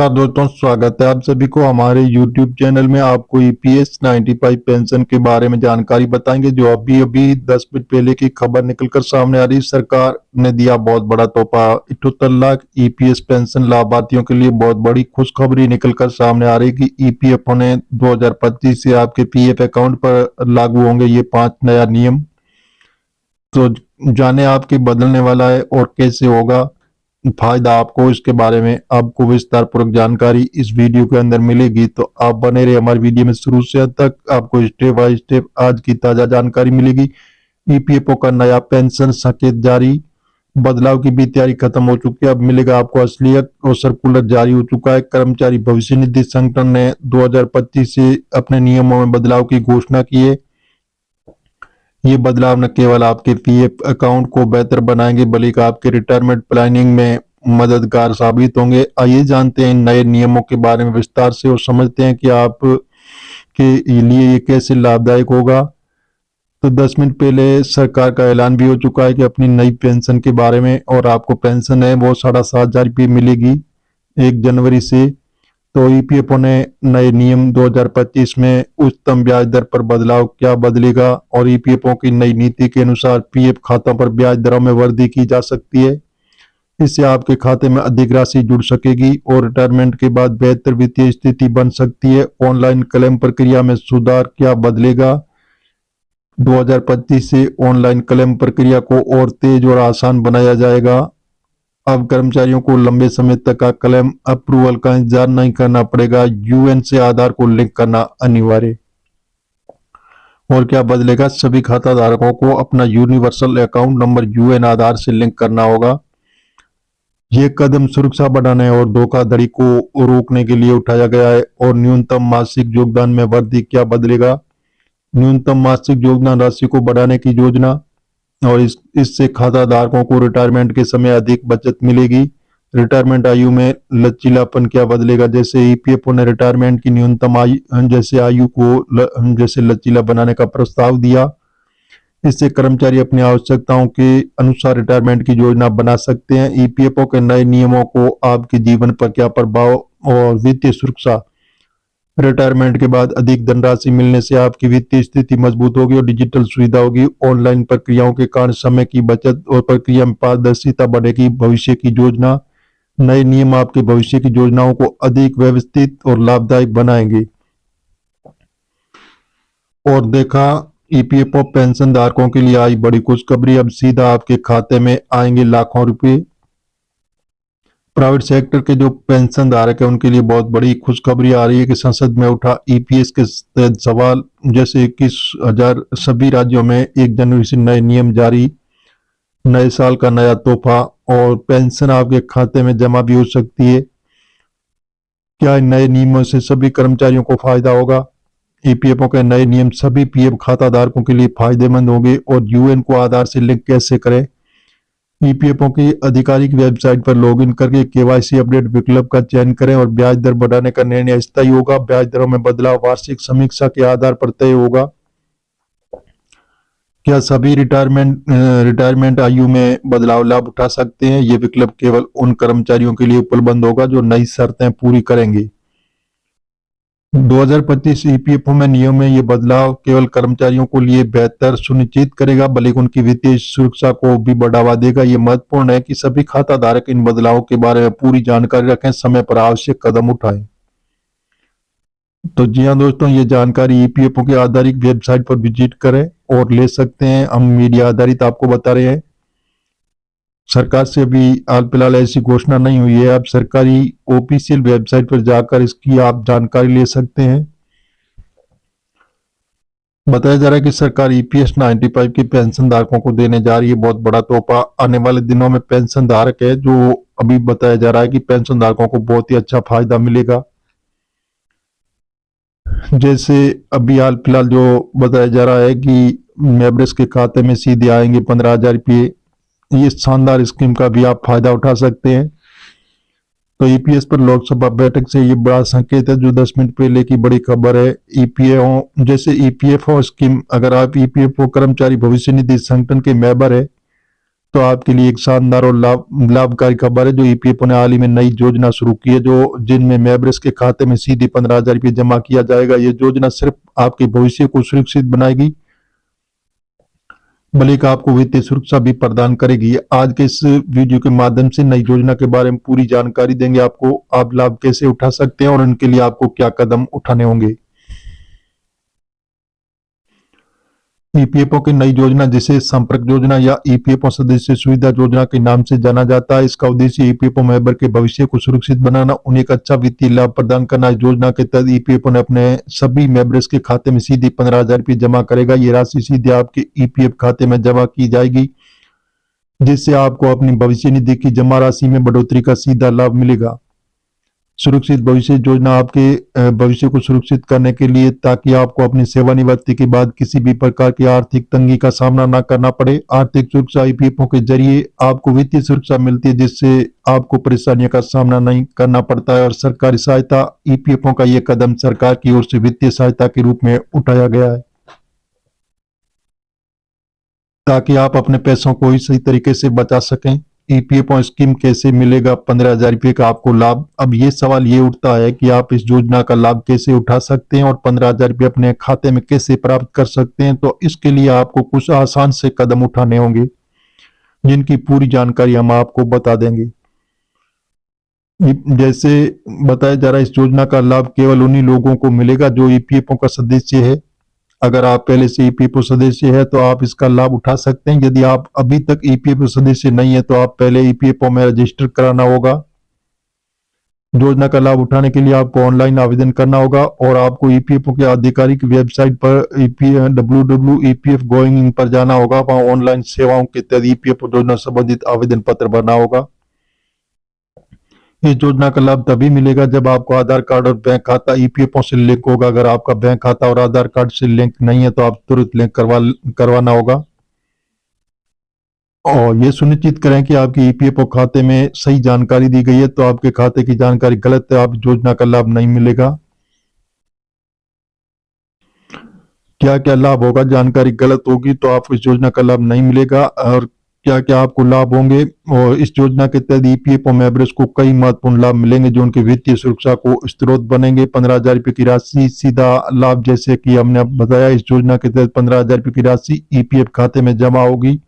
नमस्कार दोस्तों, स्वागत है आप सभी को हमारे YouTube चैनल में। आपको ईपीएस 95 पेंशन के बारे में जानकारी बताएंगे, जो अभी अभी 10 मिनट पहले की खबर निकलकर सामने आ रही। सरकार ने दिया बहुत बड़ा तोहफा। 78 लाख ईपीएस पेंशन लाभार्थियों के लिए बहुत बड़ी खुशखबरी निकलकर सामने आ रही कि ईपीएफओ ने 2025 से आपके पीएफ अकाउंट पर लागू होंगे ये 5 नया नियम। तो जाने आपके बदलने वाला है और कैसे होगा फायदा आपको, इसके बारे में आपको विस्तार पूर्वक जानकारी इस वीडियो के अंदर मिलेगी। तो आप बने रहे हमारी वीडियो में शुरू से अंत तक, आपको स्टेप बाय स्टेप आज की ताजा जानकारी मिलेगी। ईपीएफओ का नया पेंशन संकेत जारी, बदलाव की भी तैयारी खत्म हो चुकी है, अब मिलेगा आपको असलियत और सर्कुलर जारी हो चुका है। कर्मचारी भविष्य निधि संगठन ने 2025 से अपने नियमों में बदलाव की घोषणा की है। ये बदलाव न केवल आपके पीएफ अकाउंट को बेहतर बनाएंगे, बल्कि आपके रिटायरमेंट प्लानिंग में मददगार साबित होंगे। आइए जानते हैं इन नए नियमों के बारे में विस्तार से और समझते हैं कि आप के लिए ये कैसे लाभदायक होगा। तो 10 मिनट पहले सरकार का ऐलान भी हो चुका है कि अपनी नई पेंशन के बारे में, और आपको पेंशन है वो 7,500 रुपये मिलेगी 1 जनवरी से। तो ईपीएफओ ने नए नियम 2025 में उच्चतम ब्याज दर पर बदलाव क्या बदलेगा, और ईपीएफओ की नई नीति के अनुसार पीएफ खातों पर ब्याज दरों में वृद्धि की जा सकती है। इससे आपके खाते में अधिक राशि जुड़ सकेगी और रिटायरमेंट के बाद बेहतर वित्तीय स्थिति बन सकती है। ऑनलाइन क्लेम प्रक्रिया में सुधार क्या बदलेगा, 2025 से ऑनलाइन क्लेम प्रक्रिया को और तेज और आसान बनाया जाएगा। अब कर्मचारियों को लंबे समय तक का क्लेम अप्रूवल का इंतजार नहीं करना पड़ेगा। यूएन से आधार को लिंक करना अनिवार्य। और क्या बदलेगा, सभी खाता धारकों को अपना यूनिवर्सल अकाउंट नंबर यूएन आधार से लिंक करना होगा। ये कदम सुरक्षा बढ़ाने और धोखाधड़ी को रोकने के लिए उठाया गया है। और न्यूनतम मासिक योगदान में वृद्धि क्या बदलेगा, न्यूनतम मासिक योगदान राशि को बढ़ाने की योजना, और इससे खाता धारकों को रिटायरमेंट के समय अधिक बचत मिलेगी। रिटायरमेंट आयु में लचीलापन क्या बदलेगा, जैसे ईपीएफओ ने रिटायरमेंट की न्यूनतम आयु को जैसे लचीला बनाने का प्रस्ताव दिया। इससे कर्मचारी अपनी आवश्यकताओं के अनुसार रिटायरमेंट की योजना बना सकते हैं। ईपीएफओ के नए नियमों को आपके जीवन पर क्या प्रभाव, और वित्तीय सुरक्षा, रिटायरमेंट के बाद अधिक धनराशि मिलने से आपकी वित्तीय स्थिति मजबूत होगी और डिजिटल सुविधा होगी। ऑनलाइन प्रक्रियाओं के कारण समय की बचत और प्रक्रिया में पारदर्शिता बढ़ेगी। भविष्य की योजना, नए नियम आपके भविष्य की योजनाओं को अधिक व्यवस्थित और लाभदायक बनाएंगे। और देखा, ईपीएफओ पेंशन धारकों के लिए आई बड़ी खुशखबरी, अब सीधा आपके खाते में आएंगे लाखों रुपए। प्राइवेट सेक्टर के जो पेंशन धारक है उनके लिए बहुत बड़ी खुशखबरी आ रही है कि संसद में उठा ईपीएस के सवाल, जैसे 21,000 सभी राज्यों में 1 जनवरी से नए नियम जारी, नए साल का नया तोहफा, और पेंशन आपके खाते में जमा भी हो सकती है। क्या इन नए नियमों से सभी कर्मचारियों को फायदा होगा? ईपीएफओ के नए नियम सभी पीएफ खाता धारकों के लिए फायदेमंद होंगे। और यूएन को आधार से लिंक कैसे करें, ईपीएफओ की आधिकारिक वेबसाइट पर लॉगिन करके केवाईसी अपडेट विकल्प का चयन करें, और ब्याज दर बढ़ाने का निर्णय अस्थायी होगा। ब्याज दरों में बदलाव वार्षिक समीक्षा के आधार पर तय होगा। क्या सभी रिटायरमेंट आयु में बदलाव लाभ उठा सकते हैं? ये विकल्प केवल उन कर्मचारियों के लिए उपलब्ध होगा जो नई शर्तें पूरी करेंगे। 2025 ईपीएफओ में नियम में ये बदलाव केवल कर्मचारियों को लिए बेहतर सुनिश्चित करेगा, बल्कि उनकी वित्तीय सुरक्षा को भी बढ़ावा देगा। ये महत्वपूर्ण है कि सभी खाता धारक इन बदलावों के बारे में पूरी जानकारी रखें, समय पर आवश्यक कदम उठाएं। तो जी हाँ दोस्तों, ये जानकारी ईपीएफओ की आधारित वेबसाइट पर विजिट करें और ले सकते हैं। हम मीडिया आधारित आपको बता रहे हैं। सरकार से अभी हाल फिलहाल ऐसी घोषणा नहीं हुई है, अब सरकारी ऑफिशियल वेबसाइट पर जाकर इसकी आप जानकारी ले सकते हैं। बताया जा रहा है कि सरकार ईपीएस 95 के पेंशन धारकों को देने जा रही है बहुत बड़ा तोहफा। आने वाले दिनों में पेंशन धारक है जो अभी बताया जा रहा है कि पेंशन धारकों को बहुत ही अच्छा फायदा मिलेगा। जैसे अभी हाल फिलहाल जो बताया जा रहा है कि मेंबर्स के खाते में सीधे आएंगे 15,000 रुपये। ये शानदार स्कीम का भी आप फायदा उठा सकते हैं। तो ईपीएस पर लोकसभा बैठक से ये बड़ा संकेत है, जो 10 मिनट पहले की बड़ी खबर है। ईपीएफओ स्कीम, अगर आप ईपीएफओ कर्मचारी भविष्य निधि संगठन के मेंबर है तो आपके लिए एक शानदार और लाभकारी खबर है। जो ईपीएफओ ने हाल ही में नई योजना शुरू की है, जो जिनमें मेंबर्स के खाते में सीधे 15,000 रुपये जमा किया जाएगा। ये योजना सिर्फ आपके भविष्य को सुरक्षित बनाएगी, बल्कि आपको वित्तीय सुरक्षा भी प्रदान करेगी। आज के इस वीडियो के माध्यम से नई योजना के बारे में पूरी जानकारी देंगे आपको, आप लाभ कैसे उठा सकते हैं और उनके लिए आपको क्या कदम उठाने होंगे। ईपीएफओ की नई योजना, जिसे संपर्क योजना या ईपीएफओ सदस्य सुविधा योजना के नाम से जाना जाता है, इसका उद्देश्य ईपीएफओ मेंबर के भविष्य को सुरक्षित बनाना, उन्हें एक अच्छा वित्तीय लाभ प्रदान करना। इस योजना के तहत ईपीएफओ ने अपने सभी मेंबर्स के खाते में सीधे 15,000 रुपये जमा करेगा। ये राशि सीधे आपके ईपीएफ खाते में जमा की जाएगी, जिससे आपको अपनी भविष्य निधि की जमा राशि में बढ़ोतरी का सीधा लाभ मिलेगा। सुरक्षित भविष्य योजना आपके भविष्य को सुरक्षित करने के लिए, ताकि आपको अपनी सेवानिवृत्ति के बाद किसी भी प्रकार की आर्थिक तंगी का सामना न करना पड़े। आर्थिक सुरक्षा ईपीएफओ के जरिए आपको वित्तीय सुरक्षा मिलती है, जिससे आपको परेशानियों का सामना नहीं करना पड़ता है। और सरकारी सहायता, ईपीएफओ का यह कदम सरकार की ओर से वित्तीय सहायता के रूप में उठाया गया है, ताकि आप अपने पैसों को ही सही तरीके से बचा सकें। ईपीएफओ स्कीम कैसे मिलेगा 15,000 रुपये का आपको लाभ? अब ये सवाल ये उठता है कि आप इस योजना का लाभ कैसे उठा सकते हैं और 15,000 रुपये अपने खाते में कैसे प्राप्त कर सकते हैं। तो इसके लिए आपको कुछ आसान से कदम उठाने होंगे, जिनकी पूरी जानकारी हम आपको बता देंगे। जैसे बताया जा रहा है, इस योजना का लाभ केवल उन्हीं लोगों को मिलेगा जो ईपीएफओ का सदस्य है। अगर आप पहले से ईपीएफओ सदस्य है तो आप इसका लाभ उठा सकते हैं। यदि आप अभी तक ईपीएफओ सदस्य नहीं है तो आप पहले ईपीएफओ में रजिस्टर कराना होगा। योजना का लाभ उठाने के लिए आपको ऑनलाइन आवेदन करना होगा और आपको ईपीएफओ के आधिकारिक वेबसाइट पर www.epfgoing पर जाना होगा। वहां ऑनलाइन सेवाओं के तहत ईपीएफओ योजना संबंधित आवेदन पत्र भरना होगा। इस योजना का लाभ तभी मिलेगा जब आपको आधार कार्ड और बैंक खाता ईपीएफओ से लिंक होगा। अगर आपका बैंक खाता और आधार कार्ड से लिंक नहीं है तो आप तुरंत लिंक करवाना होगा। और ये सुनिश्चित करें कि आपके ईपीएफओ खाते में सही जानकारी दी गई है। तो आपके खाते की जानकारी गलत है, आप योजना का लाभ नहीं मिलेगा। क्या क्या लाभ होगा? जानकारी गलत होगी तो आपको इस योजना का लाभ नहीं मिलेगा। और क्या क्या आपको लाभ होंगे? और इस योजना के तहत ईपीएफओ मेंबर्स को कई महत्वपूर्ण लाभ मिलेंगे, जो उनकी वित्तीय सुरक्षा को स्रोत बनेंगे। 15,000 रुपये की राशि सीधा लाभ, जैसे कि हमने बताया, इस योजना के तहत 15,000 रुपये की राशि ईपीएफ खाते में जमा होगी।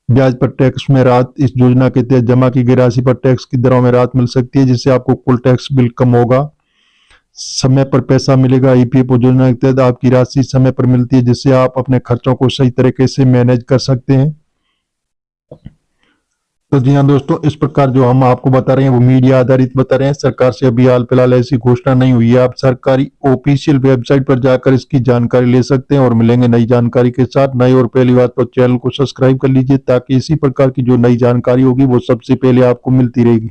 ब्याज पर टैक्स में राहत, इस योजना के तहत जमा की गई राशि पर टैक्स की दरों में राहत मिल सकती है, जिससे आपको कुल टैक्स बिल कम होगा। समय पर पैसा मिलेगा, ईपीएफओ योजना के तहत आपकी राशि समय पर मिलती है, जिससे आप अपने खर्चों को सही तरीके से मैनेज कर सकते हैं। तो जी हाँ दोस्तों, इस प्रकार जो हम आपको बता रहे हैं वो मीडिया आधारित बता रहे हैं। सरकार से अभी हाल फिलहाल ऐसी घोषणा नहीं हुई है। आप सरकारी ऑफिशियल वेबसाइट पर जाकर इसकी जानकारी ले सकते हैं और मिलेंगे नई जानकारी के साथ। नई और पहली बात तो चैनल को सब्सक्राइब कर लीजिए, ताकि इसी प्रकार की जो नई जानकारी होगी वो सबसे पहले आपको मिलती रहेगी।